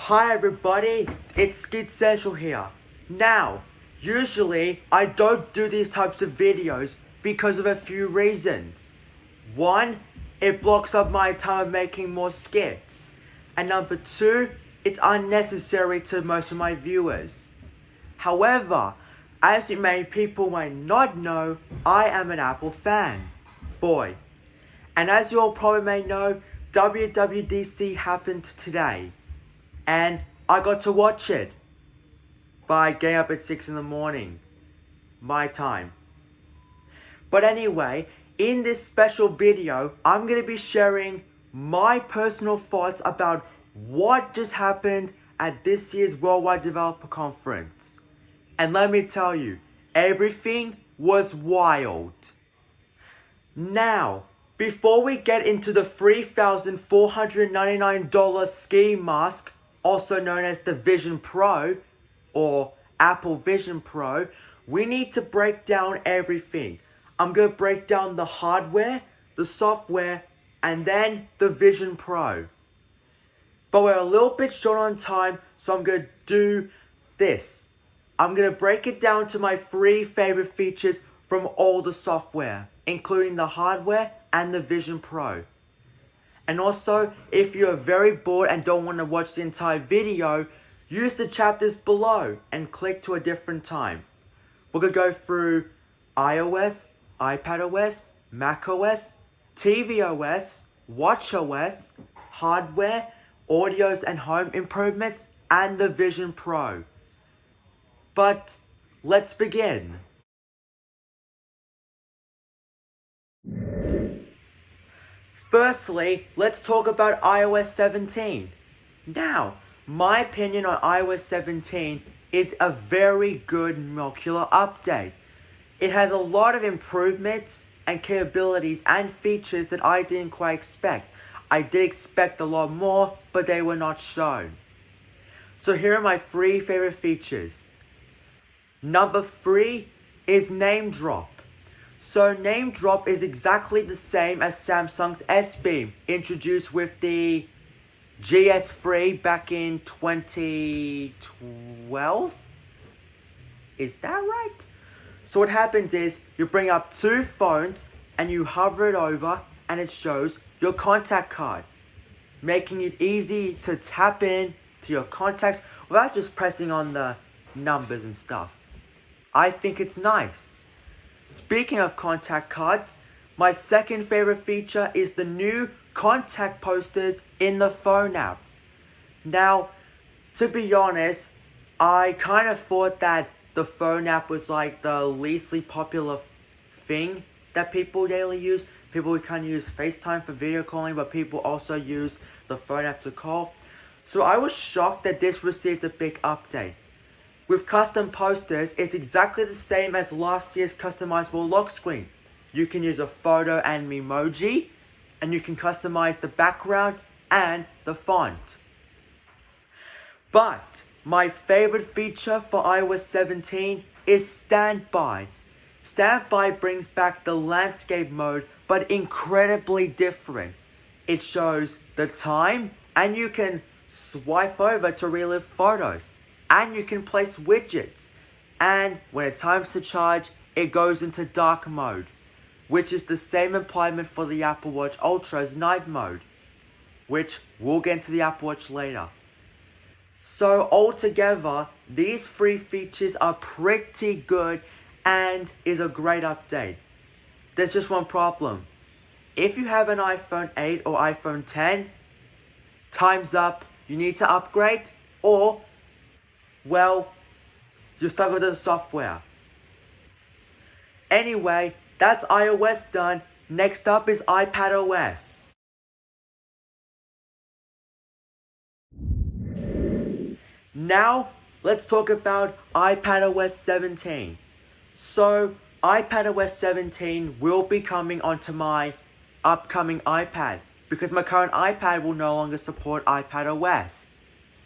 Hi everybody, it's Skid Central here. Now, usually I don't do these types of videos because of a few reasons. One, it blocks up my time of making more skits. And number two, it's unnecessary to most of my viewers. However, as many people might not know, I am an Apple fan. Boy. And as you all probably may know, WWDC happened today. And I got to watch it by getting up at 6 in the morning, my time. But anyway, in this special video, I'm going to be sharing my personal thoughts about what just happened at this year's Worldwide Developer Conference. And let me tell you, everything was wild. Now, before we get into the $3,499 ski mask, also known as the Vision Pro or Apple Vision Pro, we need to break down everything. I'm going to break down the hardware, the software, and then the Vision Pro. But we're a little bit short on time, so I'm going to do this. I'm going to break it down to my 3 favorite features from all the software, including the hardware and the Vision Pro. And also, if you're very bored and don't want to watch the entire video, use the chapters below and click to a different time. We're going to go through iOS, iPadOS, macOS, tvOS, watchOS, hardware, audios and home improvements, and the Vision Pro. But let's begin. Firstly, let's talk about iOS 17. Now, my opinion on iOS 17 is a very good molecular update. It has a lot of improvements and capabilities and features that I didn't quite expect. I did expect a lot more, but they were not shown. So here are my 3 favorite features. Number 3 is Name Drop. So Name Drop is exactly the same as Samsung's S-Beam, introduced with the GS3 back in 2012? Is that right? So what happens is, you bring up 2 phones and you hover it over and it shows your contact card, making it easy to tap in to your contacts without just pressing on the numbers and stuff. I think it's nice. Speaking of contact cards, my second favorite feature is the new contact posters in the phone app. Now, to be honest, I kind of thought that the phone app was like the leastly popular thing that people daily use. People kind of use FaceTime for video calling, but people also use the phone app to call. So I was shocked that this received a big update. With custom posters, it's exactly the same as last year's customizable lock screen. You can use a photo and emoji, and you can customize the background and the font. But my favorite feature for iOS 17 is Standby. Standby brings back the landscape mode, but incredibly different. It shows the time, and you can swipe over to relive photos. And you can place widgets. And when it's time to charge, it goes into dark mode, which is the same implement for the Apple Watch Ultra's night mode, which we'll get into the Apple Watch later. So altogether, these 3 features are pretty good and is a great update. There's just one problem. If you have an iPhone 8 or iPhone 10, time's up. You need to upgrade, or well, you're stuck with the software. Anyway, that's iOS done. Next up is iPadOS. Now, let's talk about iPadOS 17. So, iPadOS 17 will be coming onto my upcoming iPad, because my current iPad will no longer support iPadOS.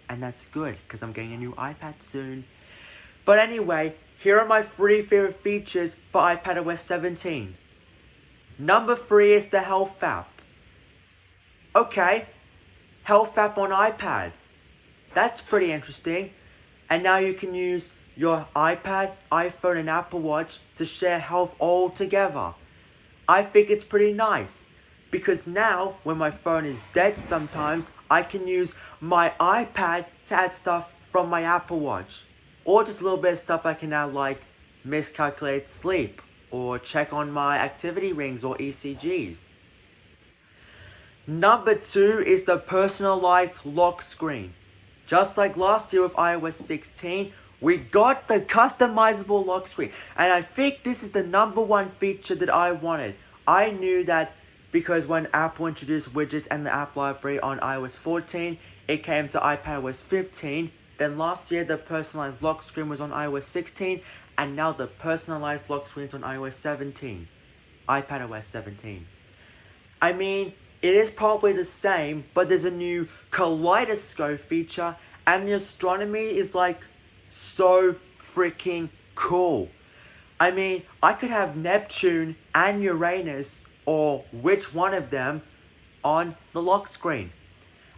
And that's good, because I'm getting a new iPad soon. But anyway, here are my 3 favorite features for iPadOS 17. Number 3 is the Health app. Okay, Health app on iPad. That's pretty interesting. And now you can use your iPad, iPhone, and Apple Watch to share health all together. I think it's pretty nice. Because now, when my phone is dead sometimes, I can use my iPad to add stuff from my Apple Watch. Or just a little bit of stuff I can add, like miscalculate sleep, or check on my activity rings or ECGs. Number 2 is the personalized lock screen. Just like last year with iOS 16, we got the customizable lock screen. And I think this is the number 1 feature that I wanted. I knew that because when Apple introduced widgets and the app library on iOS 14, it came to iPadOS 15. Then last year, the personalized lock screen was on iOS 16. And now the personalized lock screen is on iOS 17. iPadOS 17. I mean, it is probably the same, but there's a new kaleidoscope feature. And the astronomy is like so freaking cool. I mean, I could have Neptune and Uranus, or which one of them, on the lock screen.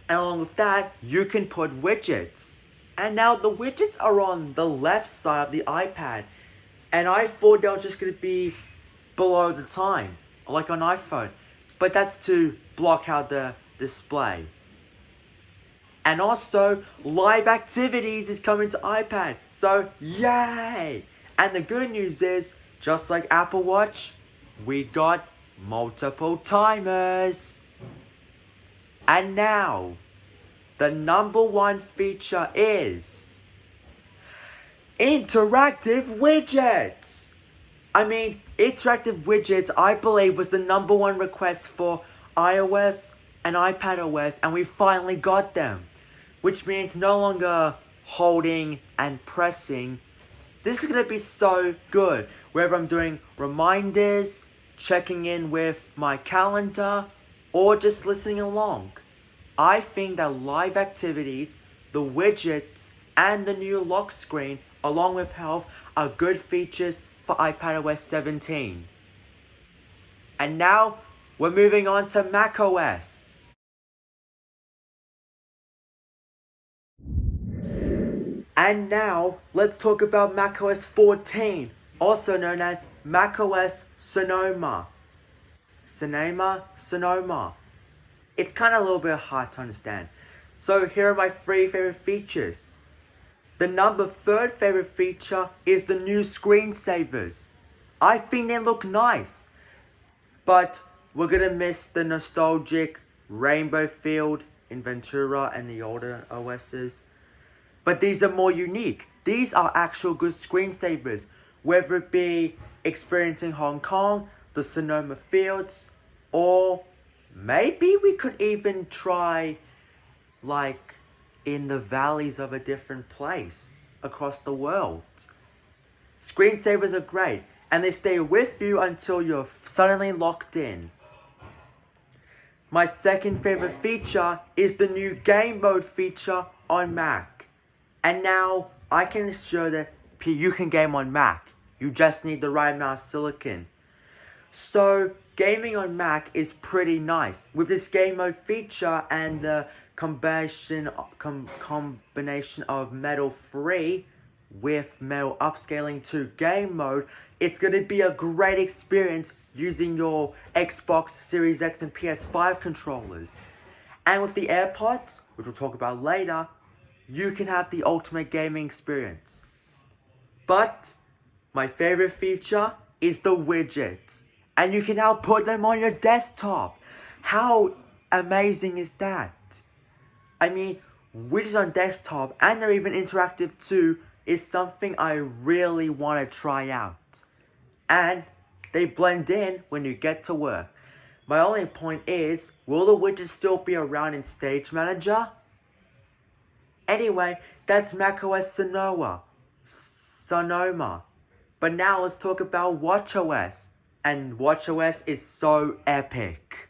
And along with that, you can put widgets. And now the widgets are on the left side of the iPad. And I thought they were just going to be below the time, like on iPhone. But that's to block out the display. And also, live activities is coming to iPad. So, yay! And the good news is, just like Apple Watch, we got multiple timers. And now, the number 1 feature is interactive widgets. I mean, interactive widgets, I believe, was the number 1 request for iOS and iPadOS, and we finally got them. Which means no longer holding and pressing. This is going to be so good. Whether I'm doing reminders, checking in with my calendar, or just listening along. I think that live activities, the widgets, and the new lock screen, along with health, are good features for iPadOS 17. And now, we're moving on to macOS. And now, let's talk about macOS 14, also known as macOS Sonoma. Sonoma. It's kind of a little bit hard to understand. So here are my 3 favorite features. The number 3rd favorite feature is the new screensavers. I think they look nice. But we're going to miss the nostalgic rainbow field in Ventura and the older OSs. But these are more unique. These are actual good screensavers. Whether it be experiencing Hong Kong, the Sonoma fields, or maybe we could even try like in the valleys of a different place across the world. Screensavers are great, and they stay with you until you're suddenly locked in. My 2nd favorite feature is the new game mode feature on Mac. And now, I can assure that you can game on Mac. You just need the right amount of silicon. So, gaming on Mac is pretty nice. With this game mode feature and the combination of Metal 3 with Metal upscaling to game mode, it's going to be a great experience using your Xbox Series X and PS5 controllers. And with the AirPods, which we'll talk about later, you can have the ultimate gaming experience. But my favorite feature is the widgets. And you can now put them on your desktop. How amazing is that? I mean, widgets on desktop, and they're even interactive too, is something I really want to try out. And they blend in when you get to work. My only point is, will the widgets still be around in Stage Manager? Anyway, that's macOS Sonoma. But now let's talk about watchOS. And watchOS is so epic.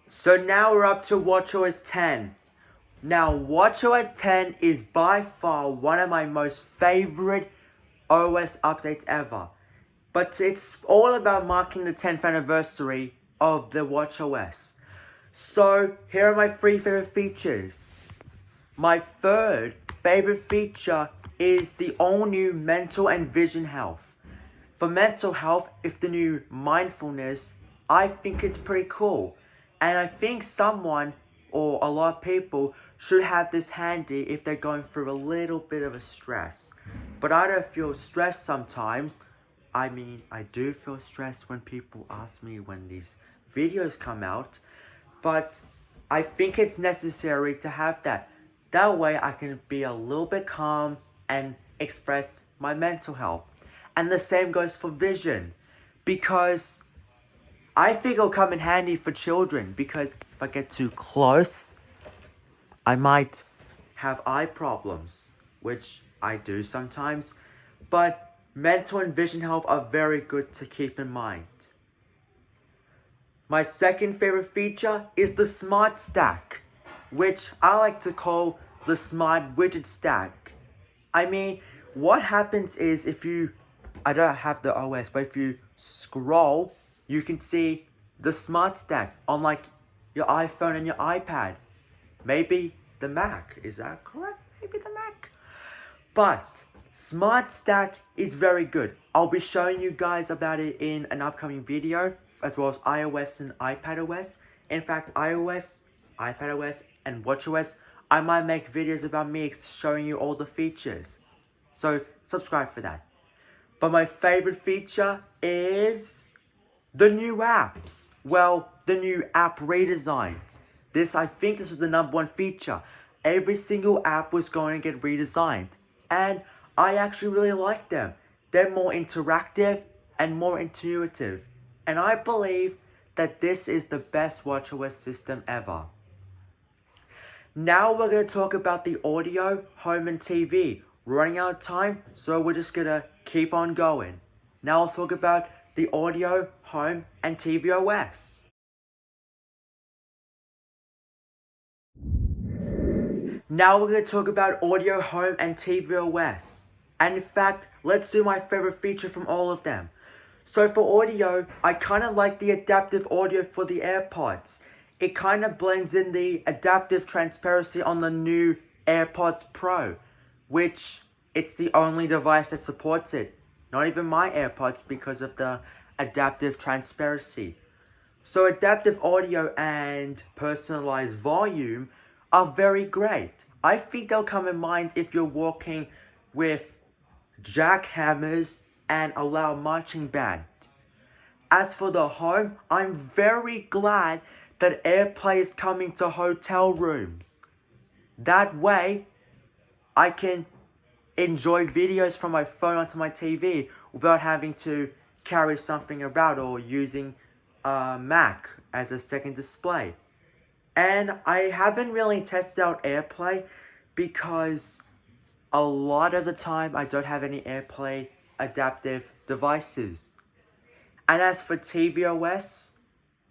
So now we're up to watchOS 10. Now watchOS 10 is by far one of my most favorite OS updates ever. But it's all about marking the 10th anniversary of the watchOS. So here are my 3 favorite features. My third favorite feature is the all-new mental and vision health. For mental health, if the new mindfulness, I think it's pretty cool. And I think someone or a lot of people should have this handy if they're going through a little bit of a stress. But I don't feel stressed sometimes. I mean, I do feel stressed when people ask me when these videos come out. But I think it's necessary to have that. That way I can be a little bit calm and express my mental health. And the same goes for vision. Because I think it'll come in handy for children. Because if I get too close, I might have eye problems. Which I do sometimes. But mental and vision health are very good to keep in mind. My second favorite feature is the Smart Stack, which I like to call the Smart Widget Stack. I mean, what happens is if you, I don't have the OS, but if you scroll, you can see the Smart Stack on like your iPhone and your iPad. Maybe the Mac, is that correct? Maybe the Mac. But Smart Stack is very good. I'll be showing you guys about it in an upcoming video, as well as iOS and iPadOS. In fact, iOS, iPadOS, and watchOS, I might make videos about me showing you all the features. So, subscribe for that. But my favorite feature is the new apps. Well, the new app redesigns. I think this was the #1 feature. Every single app was going to get redesigned. And I actually really like them. They're more interactive and more intuitive. And I believe that this is the best watchOS system ever. Now we're going to talk about the audio, home, and TV. We're running out of time, so we're just going to keep on going. Now I'll talk about the audio, home, and tvOS. Now we're going to talk about audio, home, and tvOS. And in fact, let's do my favorite feature from all of them. So for audio, I kind of like the adaptive audio for the AirPods. It kind of blends in the adaptive transparency on the new AirPods Pro, which it's the only device that supports it. Not even my AirPods because of the adaptive transparency. So adaptive audio and personalized volume are very great. I think they'll come in mind if you're walking with jackhammers and a loud marching band. As for the home, I'm very glad that AirPlay is coming to hotel rooms. That way, I can enjoy videos from my phone onto my TV without having to carry something around or using a Mac as a second display. And I haven't really tested out AirPlay because a lot of the time I don't have any AirPlay adaptive devices. And as for tvOS,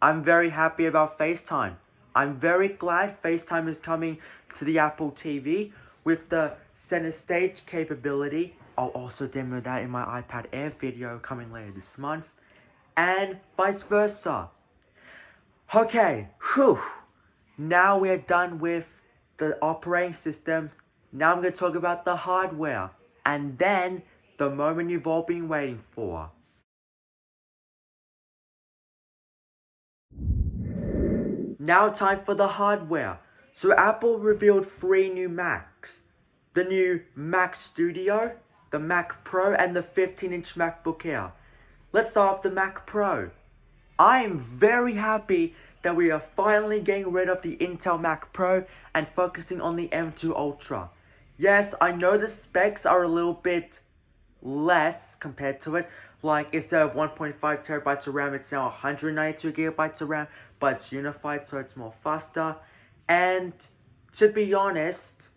I'm very happy about FaceTime. I'm very glad FaceTime is coming to the Apple TV with the center stage capability. I'll also demo that in my iPad Air video coming later this month. And vice versa. Okay, whew. Now we're done with the operating systems. Now I'm going to talk about the hardware. And then the moment you've all been waiting for. Now time for the hardware. So Apple revealed 3 new Macs. The new Mac Studio, the Mac Pro, and the 15-inch MacBook Air. Let's start off the Mac Pro. I am very happy that we are finally getting rid of the Intel Mac Pro and focusing on the M2 Ultra. Yes, I know the specs are a little bit less compared to it. Like, instead of 1.5 terabytes of RAM, it's now 192 gigabytes of RAM, but it's unified, so it's more faster. And to be honest,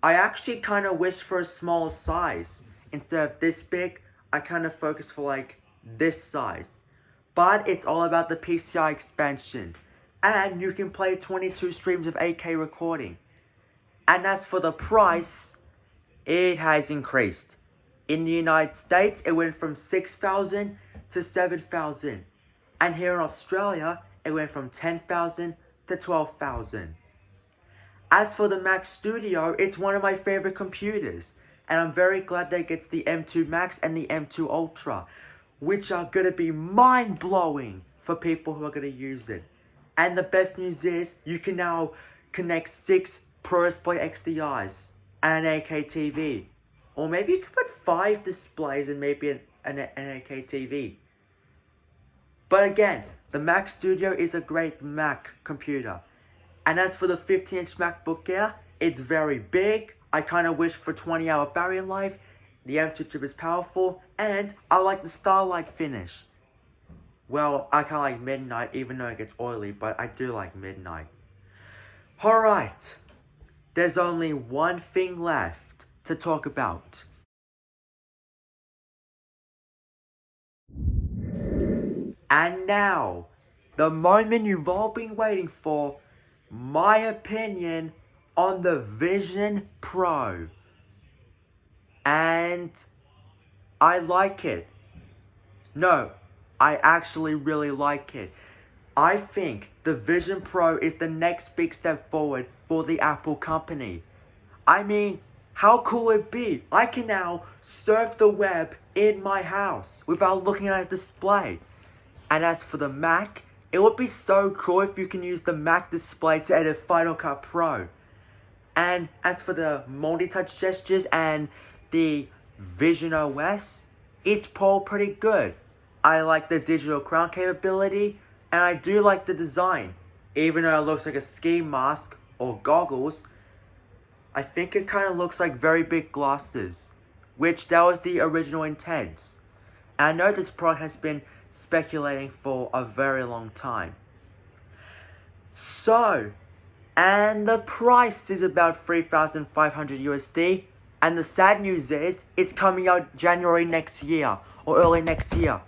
I actually kind of wish for a smaller size. Instead of this big, I kind of focus for like this size. But it's all about the PCI expansion. And you can play 22 streams of 8K recording. And as for the price, it has increased. In the United States, it went from $6,000 to $7,000. And here in Australia, it went from $10,000 to 12,000. As for the Mac Studio, it's one of my favorite computers, and I'm very glad that it gets the M2 Max and the M2 Ultra, which are going to be mind-blowing for people who are going to use it. And the best news is, you can now connect 6 Pro Display XDRs and an 8K TV. Or maybe you could put 5 displays and maybe an 8K TV. But again, the Mac Studio is a great Mac computer. And as for the 15-inch MacBook Air, it's very big. I kind of wish for 20-hour battery life. The M2 chip is powerful, and I like the starlight finish. Well, I kind of like midnight, even though it gets oily, but I do like midnight. Alright, there's only one thing left to talk about. And now, the moment you've all been waiting for, my opinion on the Vision Pro. And I like it. No, I actually really like it. I think the Vision Pro is the next big step forward for the Apple company. I mean, how cool would it be? I can now surf the web in my house without looking at a display. And as for the Mac, it would be so cool if you can use the Mac display to edit Final Cut Pro. And as for the multi-touch gestures and the Vision OS, it's pretty good. I like the digital crown capability, and I do like the design. Even though it looks like a ski mask or goggles, I think it kind of looks like very big glasses, which that was the original intent. And I know this product has been speculating for a very long time. So, and the price is about $3,500 USD, and the sad news is it's coming out January next year or early next year,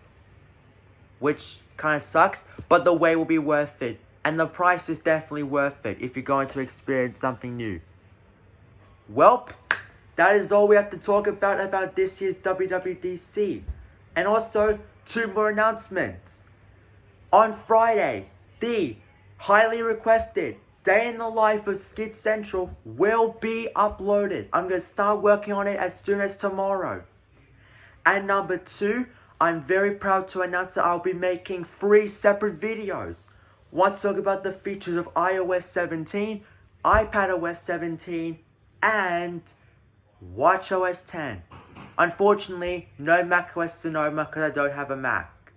which kind of sucks, but the wait will be worth it, and the price is definitely worth it if you're going to experience something new. Well, that is all we have to talk about this year's WWDC. And also, 2 more announcements. On Friday, the highly requested Day in the Life of Skid Central will be uploaded. I'm going to start working on it as soon as tomorrow. And number 2, I'm very proud to announce that I'll be making 3 separate videos. One to talk about the features of iOS 17, iPadOS 17, and watchOS 10. Unfortunately, no macOS Sonoma because I don't have a Mac.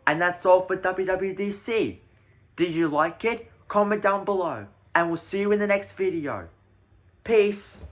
And that's all for WWDC. Did you like it? Comment down below. And we'll see you in the next video. Peace.